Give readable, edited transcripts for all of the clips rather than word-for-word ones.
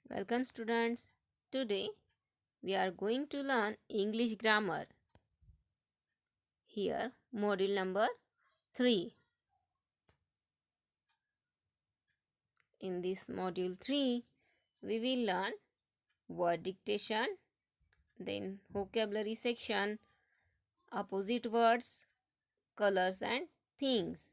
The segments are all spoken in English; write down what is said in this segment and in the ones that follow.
Welcome students. Today we are going to learn English grammar. Here module number 3. In this module 3 we will learn word dictation, then vocabulary section, opposite words, colors and things.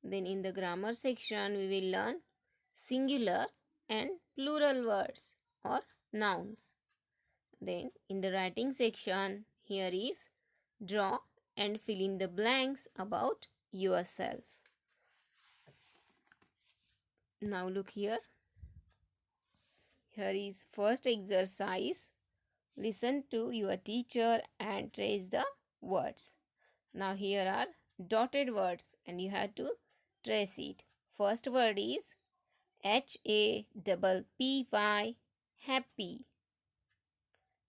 Then in the grammar section we will learn singular and plural words or nouns. Then in the writing section, here is draw and fill in the blanks about yourself. Now look here. Here is first exercise. Listen to your teacher and trace the words. Now here are dotted words and you have to trace it. First word is HAPPY, happy.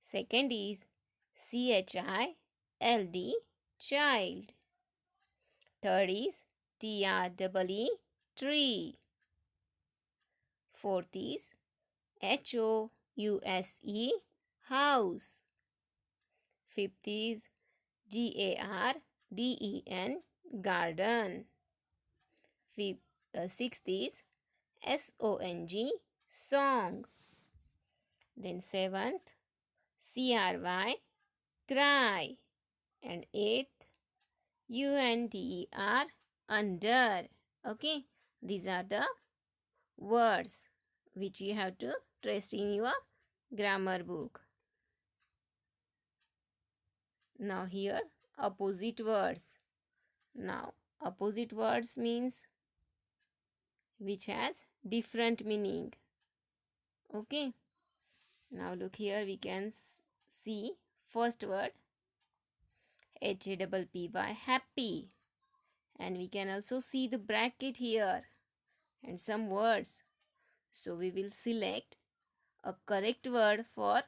Second is CHILD, child. Third is TREE, tree. Fourth is HOUSE, house. Fifth is GARDEN, garden. Sixth is SONG, song. Then seventh CRY, cry. And eighth UNDER, under. Okay, these are the words which you have to trace in your grammar book. Now here opposite words. Now opposite words means which has different meaning. Okay, now look here, we can see first word HAPPY, happy. And we can also see the bracket here and some words. So we will select a correct word for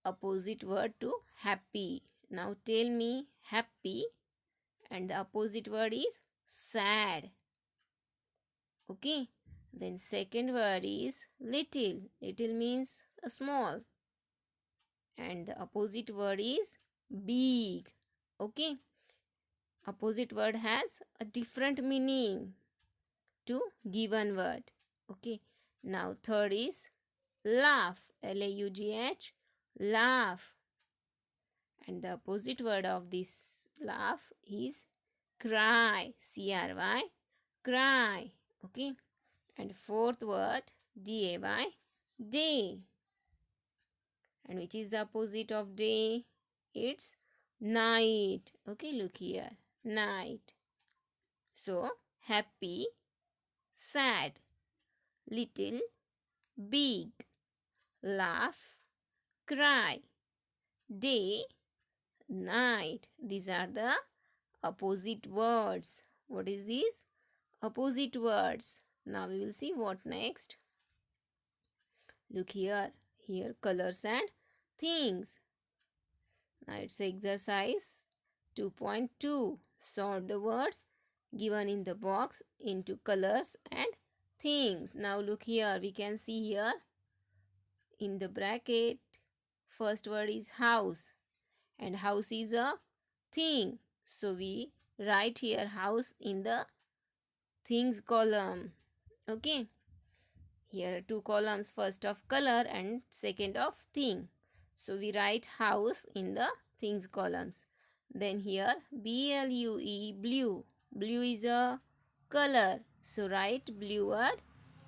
opposite word to happy. Now tell me happy and the opposite word is sad. Okay. Then second word is little. Little means a small. And the opposite word is big. Okay. Opposite word has a different meaning to given word. Okay. Now third is laugh. LAUGH, laugh. And the opposite word of this laugh is cry. CRY, cry. Okay. And fourth word DAY, day. And which is the opposite of day? It's night. Okay, look here, night. So happy, sad, little, big, laugh, cry, day, night. These are the opposite words. What is this? Opposite words. Now we will see what next. Look here. Here colors and things. Now it's exercise 2.2. Sort the words given in the box into colors and things. Now look here. We can see here in the bracket first word is house. And house is a thing. So we write here house in the things column. Okay. Here are two columns, first of color and second of thing. So we write house in the things columns. Then here BLUE, blue. Blue is a color. So write blue word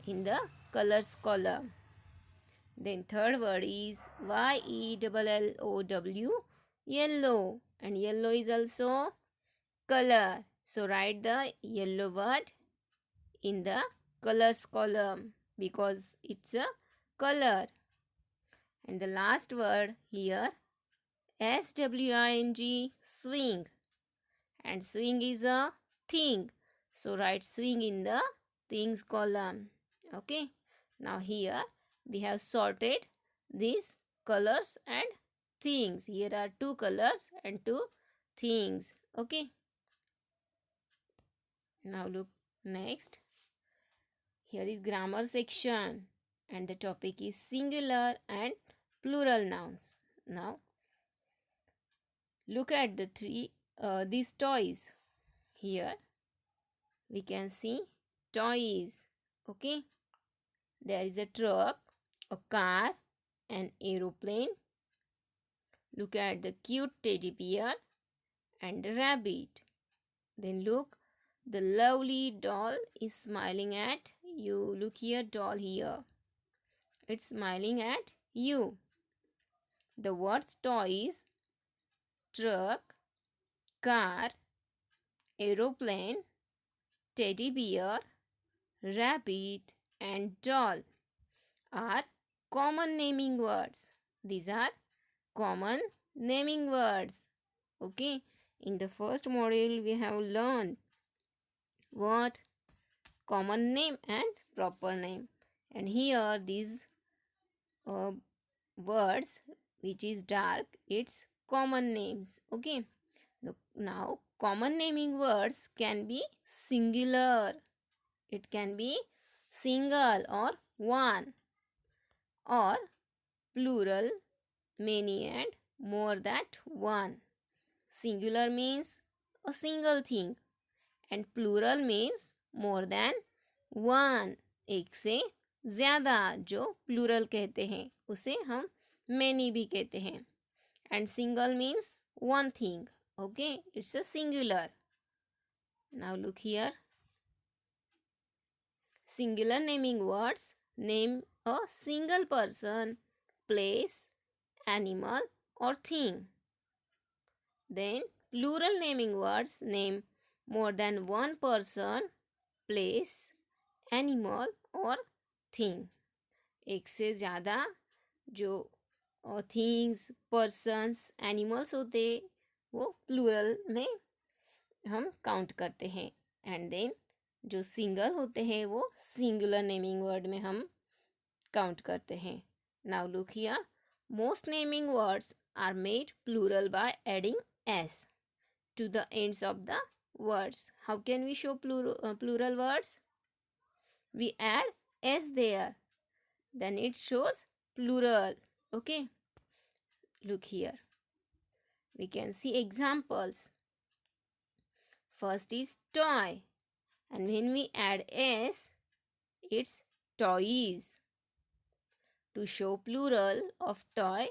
in the colors column. Then third word is YELLOW, yellow. And yellow is also color. So write the yellow word in the colors column because it's a color. And the last word here SWING, swing. And swing is a thing. So write swing in the things column. Okay. Now here we have sorted these colors and things. Here are two colors and two things. Okay. Now look next. Here is grammar section. and the topic is singular and plural nouns. Now look at these toys. Here we can see toys. Okay, there is a truck, a car, an aeroplane. Look at the cute teddy bear and the rabbit. Then look, the lovely doll is smiling at you. Look here, doll here. It's smiling at you. The words toys, truck, car, aeroplane, teddy bear, rabbit, and doll are common naming words. These are common naming words. Okay, in the first module we have learned what common name and proper name, and here these uh, words which is dark, it's common names. Okay, now common naming words can be singular, it can be single or one, or plural, many and more than one. Singular means a single thing and plural means more than one. एक से ज़्यादा जो plural कहते हैं उसे हम many भी कहते हैं. And single means one thing. Okay, it's a singular. Now look here. Singular naming words name a single person, place, animal or thing. Then plural naming words name more than one person, place, animal or thing. एक से ज़्यादा जो things, persons, animals होते वो plural में हम count करते हैं. एंड देन जो सिंगल होते हैं वो सिंगुलर नेमिंग वर्ड में हम काउंट करते हैं. Now look here, most naming words are made plural by adding s to the ends of the words. How can we show plural words? We add s there, then it shows plural. Okay, look here, we can see examples. First is toy, and when we add s, it's toys. To show plural of toy,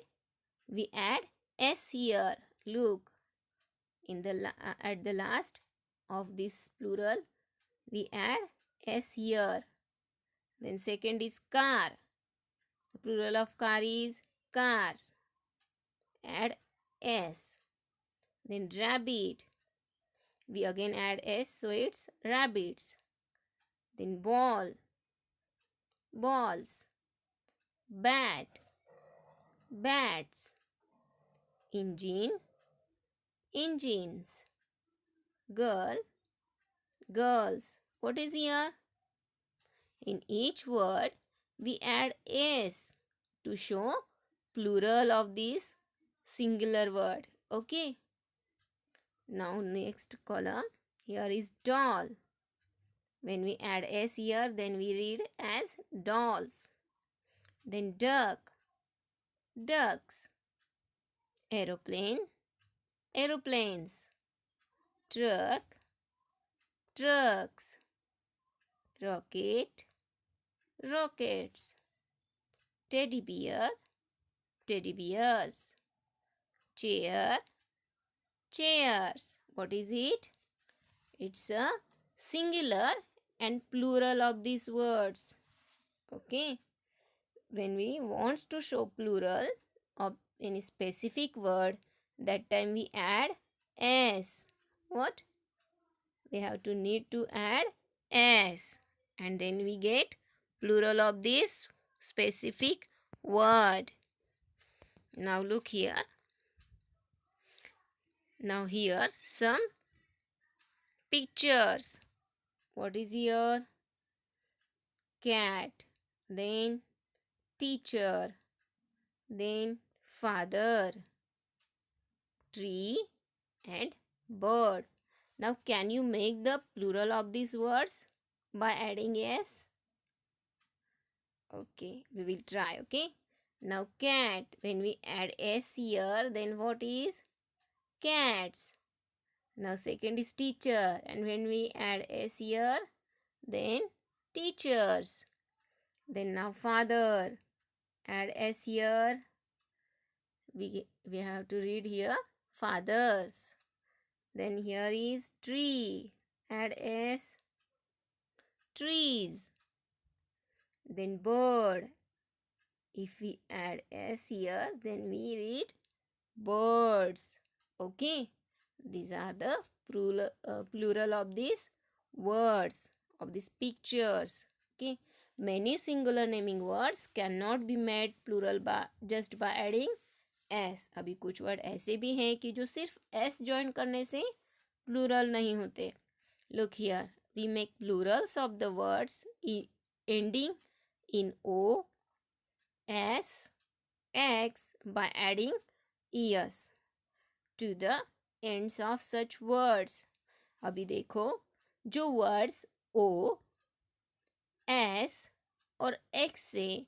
we add s here. Look, at the last of this plural we add s here. Then second is car. The plural of car is cars. Add s. Then rabbit, we again add s, so it's rabbits. Then ball, balls. Bat, bats. Engine, engines. Girl, girls. What is here? In each word we add s to show plural of this singular word. Okay, now next column, here is doll. When we add s here, then we read as dolls. Then duck, ducks. Aeroplane, aeroplanes. Truck, trucks. Rocket, rockets. Teddy bear, teddy bears. Chair, chairs. What is it? It's a singular and plural of these words. Okay, when we want to show plural of any specific word, that time we add s. What? We have to need to add s, and then we get plural of this specific word. Now look here. Now here some pictures. What is here? Cat, then teacher, then father, tree and bird. Now can you make the plural of these words by adding s? Okay, we will try. Okay. Now cat. When we add s here, then what is cats? Now second is teacher, and when we add s here, then teachers. Then now father. Add s here. We have to read here fathers. Then here is tree. Add s trees. Then bird. If we add s here, then we read birds. Okay, these are the plural of these words, of these pictures. Okay, many singular naming words cannot be made plural by just by adding s. अभी कुछ word ऐसे भी हैं कि जो सिर्फ s join करने से प्लूरल नहीं होते. Look here, we make plurals of the words ending in o, s, x by adding es to the ends of such words. अभी देखो, जो वर्ड्स o, s और x से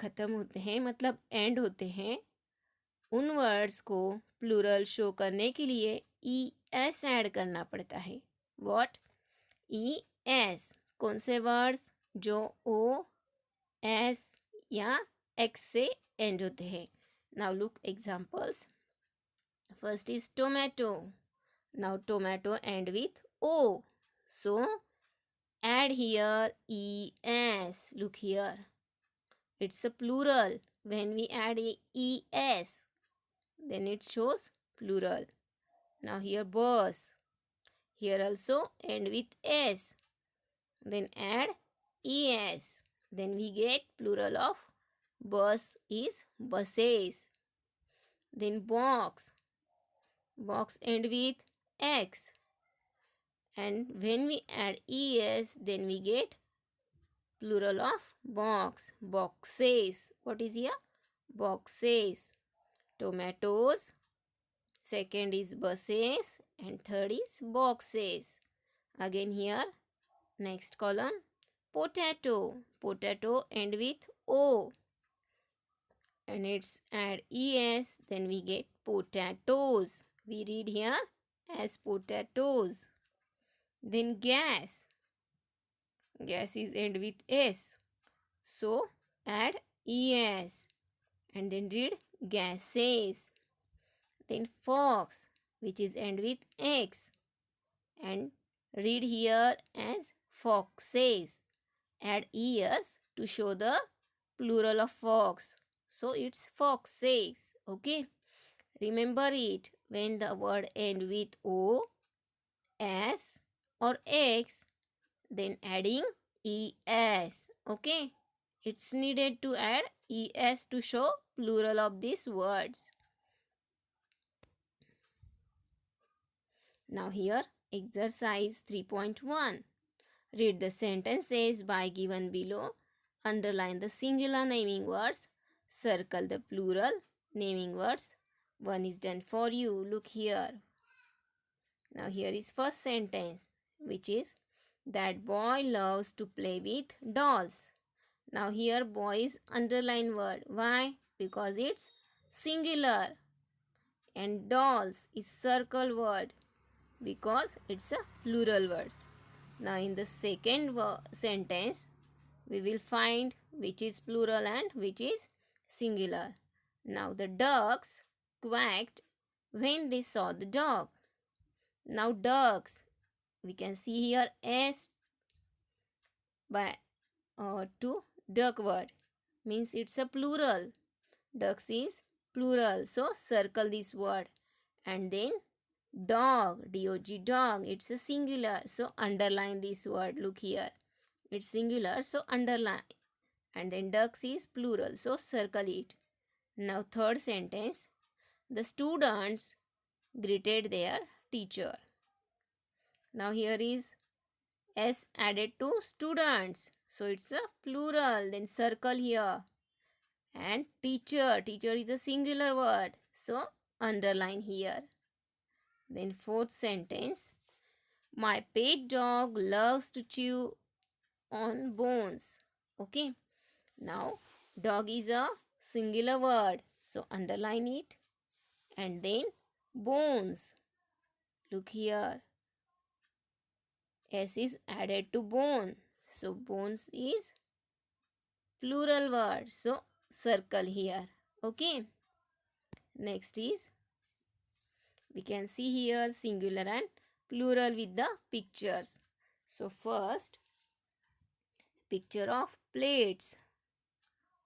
ख़त्म होते हैं, मतलब एंड होते हैं, उन वर्ड्स को प्लूरल शो करने के लिए ई एस ऐड करना पड़ता है. व्हाट? E S. कौन से वर्ड्स? जो ओ, एस या एक्स से एंड होते हैं. Now look examples. First is tomato. Now tomato end with O, so add here es. Look here, it's a plural. When we add es, then it shows plural. Now here bus. Here also end with s. Then add es. Then we get plural of bus is buses. Then box. Box end with x. And when we add es, then we get plural of box. Boxes. What is here? Boxes. Tomatoes. Second is buses. And third is boxes. Again here, next column, potato. Potato end with o. And it's add es, then we get potatoes. We read here as potatoes. Then gas. Gas is end with s. So add es and then read gases. Then fox, which is end with x, and read here as foxes. Add es to show the plural of fox. So it's foxes. Okay. Remember it. When the word end with o, s or x, then adding es. Okay. It's needed to add es to show plural of these words. Now here, exercise 3.1. Read the sentences by given below. Underline the singular naming words. Circle the plural naming words. One is done for you. Look here. Now here is first sentence, which is that boy loves to play with dolls. Now here boy is underline word. Why? Because it's singular. And dolls is circle word because it's a plural words. Now in the second sentence, we will find which is plural and which is singular. Now the ducks quacked when they saw the dog. Now ducks, we can see here s by to duck word, means it's a plural. Ducks is plural, so circle this word. And then dog, dog, dog, it's a singular, so underline this word. Look here, it's singular, so underline. And then ducks is plural, so circle it. Now third sentence, the students greeted their teacher. Now here is s added to students, so it's a plural, then circle here. And teacher, teacher is a singular word, so underline here. Then fourth sentence, my pet dog loves to chew on bones. Okay. Now, dog is a singular word. So, underline it. And then, bones. Look here. S is added to bone. So, bones is plural word. So, circle here. Okay. Next is, we can see here singular and plural with the pictures. So, first, picture of plates.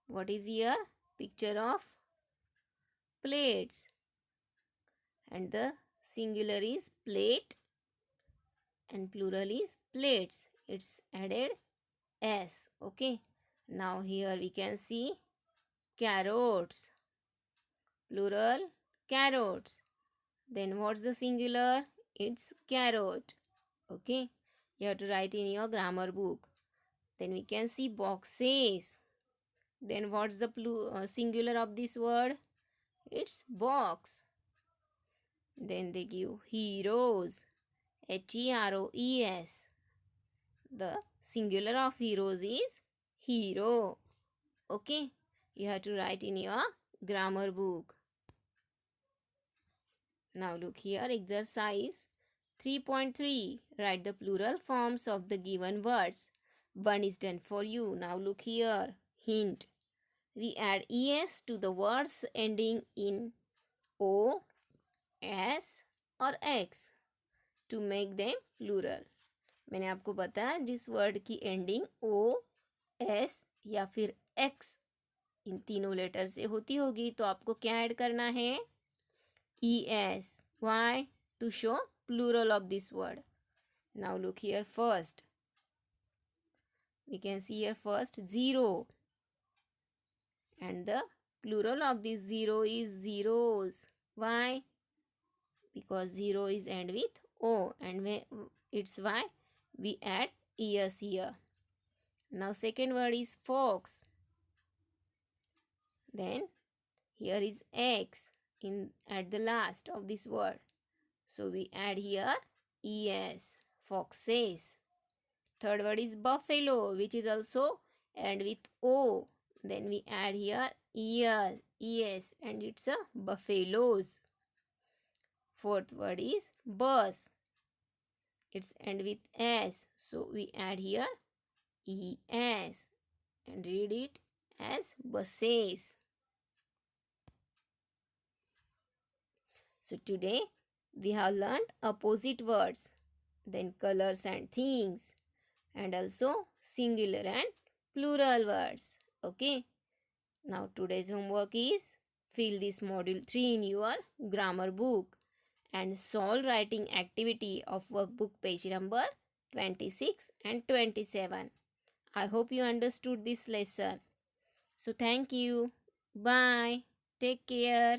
What is here? Picture of plates. And the singular is plate and plural is plates. It's added S. Okay. Now here we can see carrots. Plural carrots. Then what's the singular? It's carrot. Okay. You have to write in your grammar book. Then we can see boxes. Then what's the singular of this word? It's box. Then they give heroes. Heroes. The singular of heroes is hero. Okay. You have to write in your grammar book. Now look here, exercise 3.3. Write the plural forms of the given words. One is done for you. Now look here. Hint. We add es to the words ending in o, s or x to make them plural. मैंने आपको बताया जिस word की ending ओ, S या फिर x इन तीनों letter से होती होगी तो आपको क्या ऐड करना है? es. Why? To show plural of this word. Now look here first. We can see here first 0. And the plural of this 0 is zeros. Why? Because 0 is end with O and it's why we add es here. Now second word is fox. Then here is x at the last of this word. So we add here es, foxes. Third word is buffalo, which is also end with o. Then we add here es and it's a buffaloes. Fourth word is bus. It's end with s. So we add here es and read it as buses. So today we have learned opposite words, then colors and things, and also singular and plural words. Okay. Now today's homework is fill this module 3 in your grammar book and solve writing activity of workbook page number 26 and 27. I hope you understood this lesson. So thank you. Bye. Take care.